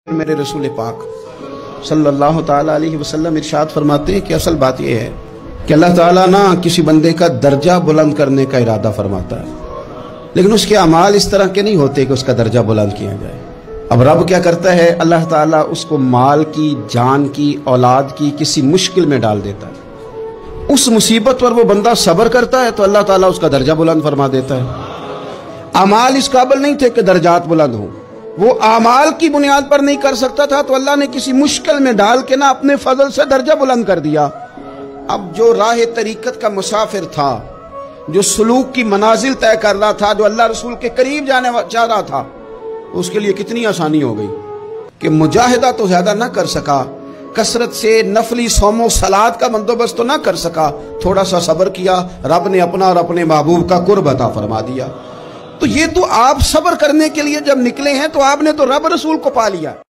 میرے رسول پاک صلی اللہ تعالیٰ علیہ وسلم ارشاد فرماتے ہیں کہ اصل بات یہ ہے کہ اللہ تعالیٰ نہ کسی بندے کا درجہ بلند کرنے کا ارادہ فرماتا ہے، لیکن اس کے اعمال اس طرح کے نہیں ہوتے کہ اس کا درجہ بلند کیا جائے۔ اب رب کیا کرتا ہے؟ اللہ تعالیٰ اس کو مال کی، جان کی، اولاد کی کسی مشکل میں ڈال دیتا ہے، اس مصیبت پر وہ بندہ صبر کرتا ہے تو اللہ تعالیٰ اس کا درجہ بلند فرما دیتا ہے۔ اعمال اس قابل نہیں تھے کہ درجات بلند ہوں، وہ اعمال کی بنیاد پر نہیں کر سکتا تھا تو اللہ نے کسی مشکل میں ڈال کے نا اپنے فضل سے درجہ بلند کر دیا۔ اب جو راہ طریقت کا مسافر تھا، جو سلوک کی منازل طے کر رہا تھا، جو اللہ رسول کے قریب جانے چاہ رہا تھا، اس کے لیے کتنی آسانی ہو گئی کہ مجاہدہ تو زیادہ نہ کر سکا، کثرت سے نفلی صوم و صلات کا بندوبست تو نہ کر سکا، تھوڑا سا صبر کیا، رب نے اپنا اور اپنے محبوب کا قرب عطا فرما دیا۔ تو یہ تو آپ صبر کرنے کے لیے جب نکلے ہیں تو آپ نے تو رب رسول کو پا لیا۔